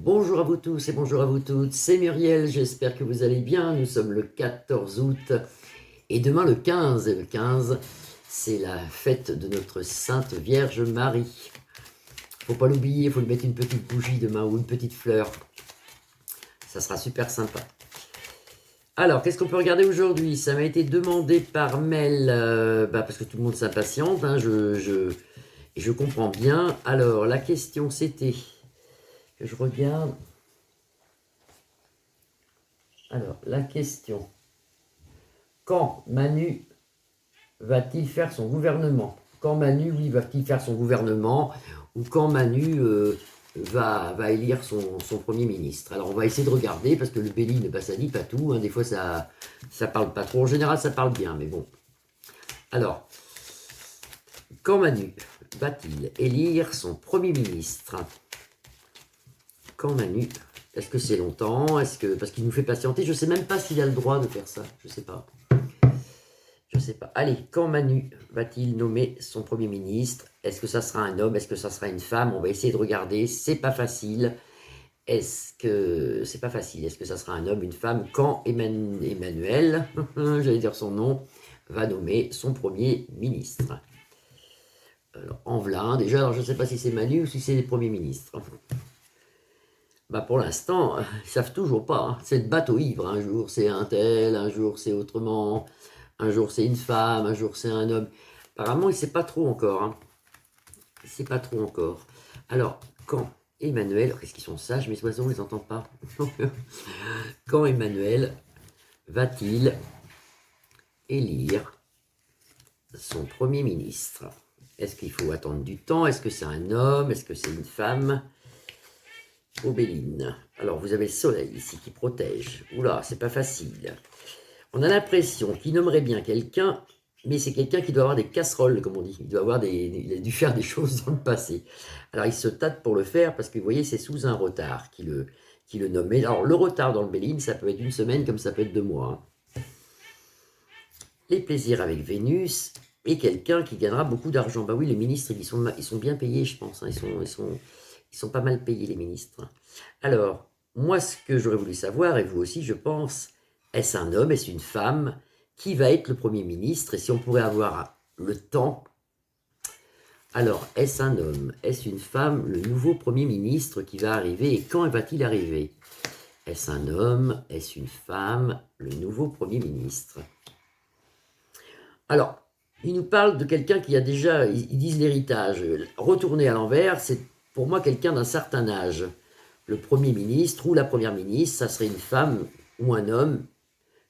Bonjour à vous tous et bonjour à vous toutes, c'est Muriel, j'espère que vous allez bien. Nous sommes le 14 août et demain le 15. Et le 15, c'est la fête de notre Sainte Vierge Marie. Faut pas l'oublier, il faut lui mettre une petite bougie demain ou une petite fleur. Ça sera super sympa. Alors, qu'est-ce qu'on peut regarder aujourd'hui? Ça m'a été demandé par mail, parce que tout le monde s'impatiente, hein, je comprends bien. Alors, la question c'était, que je regarde. Alors, la question. Quand Manu va-t-il faire son gouvernement? Quand Manu, oui, va-t-il faire son gouvernement? Ou quand Manu va élire son Premier ministre? Alors, on va essayer de regarder, parce que le Béline, ça dit pas tout. Hein, des fois, ça parle pas trop. En général, ça parle bien, mais bon. Alors, quand Manu va-t-il élire son Premier ministre? Quand Manu... Est-ce que c'est longtemps? Parce qu'il nous fait patienter? Je ne sais même pas s'il a le droit de faire ça. Je ne sais pas. Je ne sais pas. Allez, quand Manu va-t-il nommer son Premier ministre? Est-ce que ça sera un homme? Est-ce que ça sera une femme? On va essayer de regarder. C'est pas facile. C'est pas facile. Est-ce que ça sera un homme, une femme? Quand Emmanuel, j'allais dire son nom, va nommer son Premier ministre? Alors, en Velin, déjà, alors je ne sais pas si c'est Manu ou si c'est les premiers ministres. Pour l'instant, ils savent toujours pas. Hein. C'est le bateau ivre. Un jour c'est un tel, un jour c'est autrement, un jour c'est une femme, un jour c'est un homme. Apparemment, il ne sait pas trop encore. Hein. Il ne sait pas trop encore. Alors, quand Emmanuel, qu'est-ce qu'ils sont sages, mes oiseaux, on ne les entend pas. Quand Emmanuel va-t-il élire son Premier ministre? Est-ce qu'il faut attendre du temps? Est-ce que c'est un homme? Est-ce que c'est une femme? Béline. Alors, vous avez le soleil ici qui protège. Oula, c'est pas facile. On a l'impression qu'il nommerait bien quelqu'un, mais c'est quelqu'un qui doit avoir des casseroles, comme on dit. Il a dû faire des choses dans le passé. Alors, il se tâte pour le faire parce que, vous voyez, c'est sous un retard qui le nomme. Alors, le retard dans le Béline, ça peut être une semaine comme ça peut être 2 mois. Les plaisirs avec Vénus et quelqu'un qui gagnera beaucoup d'argent. Bah oui, les ministres, ils sont bien payés, je pense. Hein. Ils sont pas mal payés, les ministres. Alors, moi, ce que j'aurais voulu savoir, et vous aussi, je pense, est-ce un homme, est-ce une femme? Qui va être le Premier ministre? Et si on pourrait avoir le temps... Alors, est-ce un homme? Est-ce une femme? Le nouveau Premier ministre qui va arriver, et quand va-t-il arriver? Est-ce un homme? Est-ce une femme? Le nouveau Premier ministre. Alors, ils nous parlent de quelqu'un qui a déjà... Ils disent l'héritage. Retourner à l'envers, c'est pour moi quelqu'un d'un certain âge. Le Premier ministre ou la Première ministre, ça serait une femme ou un homme,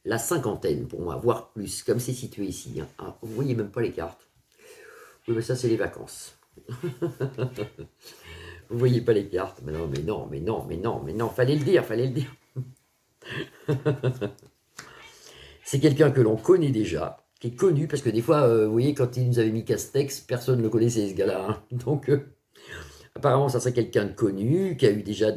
la cinquantaine pour moi, voire plus, comme c'est situé ici. Hein. Ah, vous voyez même pas les cartes. Oui, mais ça c'est les vacances. Vous voyez pas les cartes. Mais non, mais non, mais non, mais non, mais non. Fallait le dire, fallait le dire. C'est quelqu'un que l'on connaît déjà, qui est connu, parce que des fois, vous voyez, quand il nous avait mis Castex, personne ne le connaissait, ce gars-là. Hein. Donc... apparemment, ça serait quelqu'un de connu, qui a déjà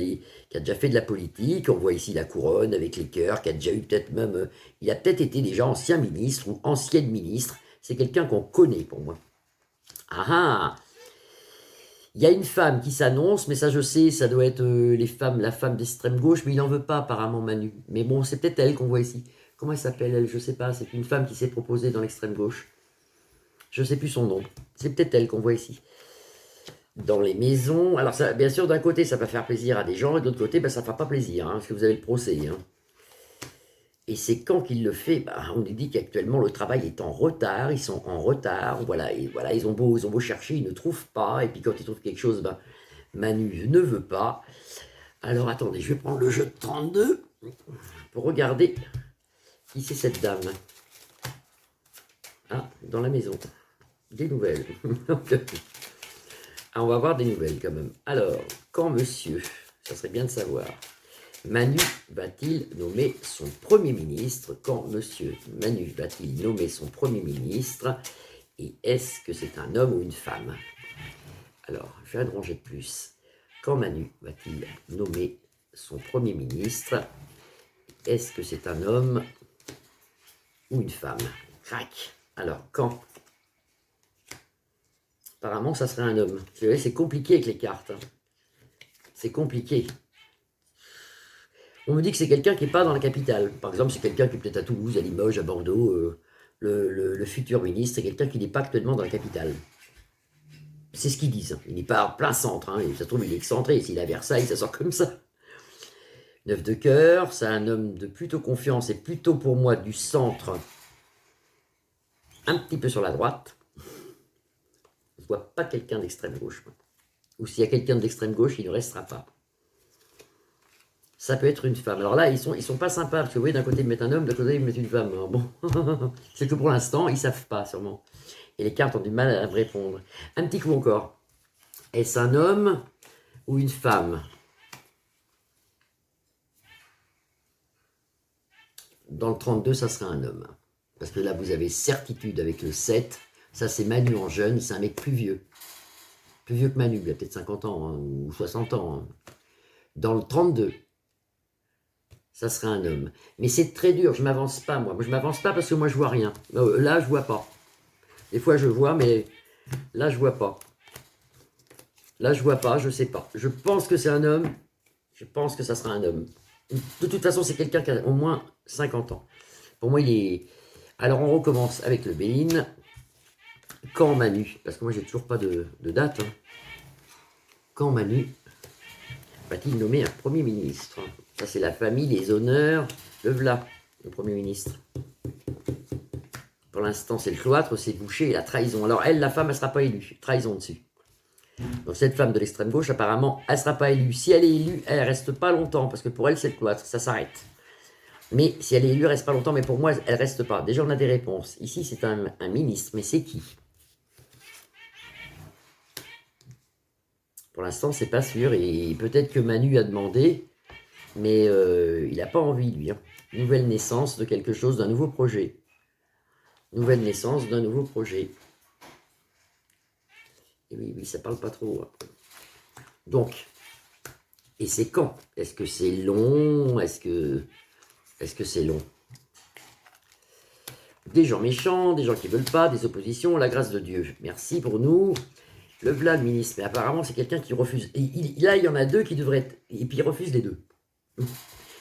fait de la politique. On voit ici la couronne avec les cœurs, qui a déjà eu peut-être même... il a peut-être été déjà ancien ministre ou ancienne ministre. C'est quelqu'un qu'on connaît pour moi. Ah ah! Il y a une femme qui s'annonce, mais ça je sais, ça doit être la femme d'extrême gauche, mais il n'en veut pas apparemment Manu. Mais bon, c'est peut-être elle qu'on voit ici. Comment elle s'appelle elle? Je sais pas, c'est une femme qui s'est proposée dans l'extrême gauche. Je sais plus son nom. C'est peut-être elle qu'on voit ici. Dans les maisons. Alors, ça, bien sûr, d'un côté, ça va faire plaisir à des gens, et de l'autre côté, ça ne fera pas plaisir, hein, parce que vous avez le procès. Hein. Et c'est quand qu'il le fait, on nous dit qu'actuellement, le travail est en retard, ils sont en retard, voilà, et voilà, ils ont beau chercher, ils ne trouvent pas, et puis quand ils trouvent quelque chose, Manu ne veut pas. Alors, attendez, je vais prendre le jeu de 32 pour regarder qui c'est cette dame. Ah, dans la maison. Des nouvelles. Ah, on va avoir des nouvelles quand même. Alors, quand monsieur, ça serait bien de savoir, Manu va-t-il nommer son Premier ministre? Quand monsieur Manu va-t-il nommer son Premier ministre? Et est-ce que c'est un homme ou une femme? Alors, je vais ranger de plus. Quand Manu va-t-il nommer son Premier ministre? Est-ce que c'est un homme ou une femme? Crac. Alors, quand? Apparemment, ça serait un homme. C'est compliqué avec les cartes. Hein. C'est compliqué. On me dit que c'est quelqu'un qui n'est pas dans la capitale. Par exemple, c'est quelqu'un qui est peut-être à Toulouse, à Limoges, à Bordeaux. Le futur ministre, c'est quelqu'un qui n'est pas actuellement dans la capitale. C'est ce qu'ils disent. Il n'est pas en plein centre. Hein. Ça se trouve, il est excentré. S'il est à Versailles, ça sort comme ça. 9 de cœur, c'est un homme de plutôt confiance et plutôt pour moi du centre, un petit peu sur la droite. Je ne vois pas quelqu'un d'extrême gauche. Ou s'il y a quelqu'un d'extrême gauche, il ne restera pas. Ça peut être une femme. Alors là, ils sont pas sympas, parce que vous voyez, d'un côté, ils mettent un homme, de l'autre côté, ils mettent une femme. Alors bon, c'est que pour l'instant, ils ne savent pas, sûrement. Et les cartes ont du mal à me répondre. Un petit coup encore. Est-ce un homme ou une femme? Dans le 32, ça serait un homme. Parce que là, vous avez certitude avec le 7. Ça, c'est Manu en jeune. C'est un mec plus vieux. Plus vieux que Manu. Il a peut-être 50 ans hein, ou 60 ans. Hein. Dans le 32, ça serait un homme. Mais c'est très dur. Je ne m'avance pas, moi. Je ne m'avance pas parce que moi, je vois rien. Là, je vois pas. Des fois, je vois, mais là, je vois pas. Là, je vois pas. Je sais pas. Je pense que c'est un homme. Je pense que ça sera un homme. De toute façon, c'est quelqu'un qui a au moins 50 ans. Pour moi, il est... Alors, on recommence avec le Béline. Quand Manu, parce que moi, j'ai toujours pas de date. Hein. Quand Manu va-t-il nommer un Premier ministre? Ça, c'est la famille, les honneurs. Le voilà, le Premier ministre. Pour l'instant, c'est le cloître, c'est bouché et la trahison. Alors, elle, la femme, elle ne sera pas élue. Trahison dessus. Donc, cette femme de l'extrême gauche, apparemment, elle ne sera pas élue. Si elle est élue, elle ne reste pas longtemps, parce que pour elle, c'est le cloître, ça s'arrête. Mais si elle est élue, elle ne reste pas longtemps, mais pour moi, elle ne reste pas. Déjà, on a des réponses. Ici, c'est un ministre, mais c'est qui? Pour l'instant, c'est pas sûr, et peut-être que Manu a demandé, mais il n'a pas envie, lui. Hein. Nouvelle naissance de quelque chose, d'un nouveau projet. Nouvelle naissance d'un nouveau projet. Et oui, ça parle pas trop. Hein. Donc, et c'est quand? Est-ce que c'est long? Est-ce que c'est long? Des gens méchants, des gens qui veulent pas, des oppositions, la grâce de Dieu. Merci pour nous. Le Vlad ministre, mais apparemment c'est quelqu'un qui refuse. Là, il y en a deux qui devraient être. Et puis il refuse les deux.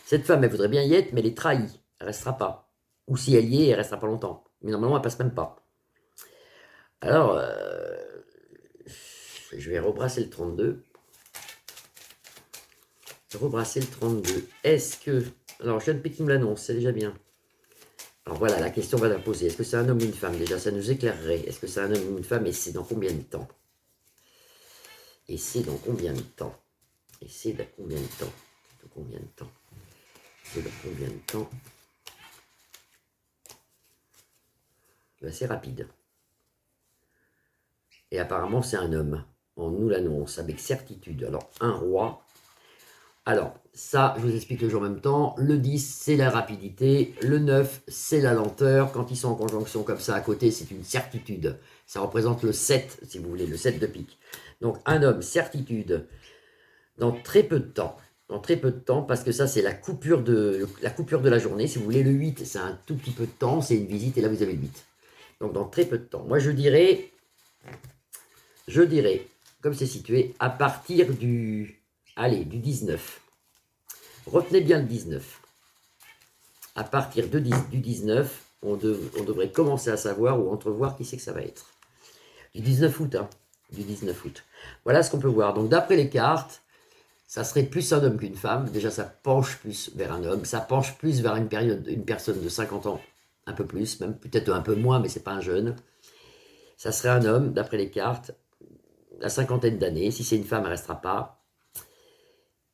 Cette femme, elle voudrait bien y être, mais elle est trahie. Elle restera pas. Ou si elle y est, elle restera pas longtemps. Mais normalement, elle passe même pas. Alors, je vais rebrasser le 32. Rebrasser le 32. Est-ce que... Alors, Jeanne Pic me l'annonce, c'est déjà bien. Alors voilà, la question va la poser. Est-ce que c'est un homme ou une femme? Déjà, ça nous éclairerait. Est-ce que c'est un homme ou une femme? Et c'est dans combien de temps? Et c'est dans combien de temps? Et c'est dans combien de temps? De combien de temps? C'est dans combien de temps? C'est rapide. Et apparemment, c'est un homme. On nous l'annonce avec certitude. Alors, un roi. Alors, ça, je vous explique le jour en même temps. Le 10, c'est la rapidité. Le 9, c'est la lenteur. Quand ils sont en conjonction comme ça à côté, c'est une certitude. Ça représente le 7, si vous voulez, le 7 de pique. Donc, un homme, certitude, dans très peu de temps. Dans très peu de temps, parce que ça, c'est la coupure de la journée. Si vous voulez, le 8, c'est un tout petit peu de temps. C'est une visite, et là, vous avez le 8. Donc, dans très peu de temps. Moi, je dirais, comme c'est situé, à partir du 19. Retenez bien le 19. À partir du 19, on devrait commencer à savoir ou entrevoir qui c'est que ça va être. Du 19 août, hein. Du 19 août. Voilà ce qu'on peut voir. Donc, d'après les cartes, ça serait plus un homme qu'une femme. Déjà, ça penche plus vers un homme. Ça penche plus vers une personne de 50 ans. Un peu plus, même peut-être un peu moins, mais c'est pas un jeune. Ça serait un homme, d'après les cartes, la cinquantaine d'années. Si c'est une femme, elle ne restera pas.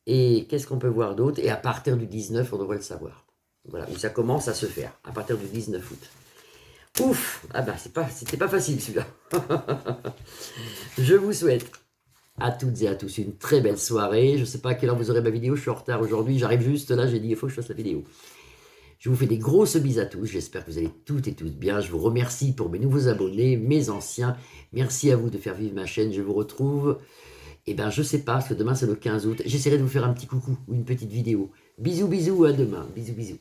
Et qu'est-ce qu'on peut voir d'autre? Et à partir du 19, on devrait le savoir. Voilà, où ça commence à se faire, à partir du 19 août. Ouf! Ah bah, c'était pas facile celui-là. Je vous souhaite à toutes et à tous une très belle soirée. Je ne sais pas à quelle heure vous aurez ma vidéo, je suis en retard aujourd'hui. J'arrive juste là, j'ai dit il faut que je fasse la vidéo. Je vous fais des grosses bises à tous. J'espère que vous allez toutes et tous bien. Je vous remercie pour mes nouveaux abonnés, mes anciens. Merci à vous de faire vivre ma chaîne. Je vous retrouve... Eh bien, je sais pas, parce que demain c'est le 15 août. J'essaierai de vous faire un petit coucou ou une petite vidéo. Bisous, bisous, à demain. Bisous, bisous.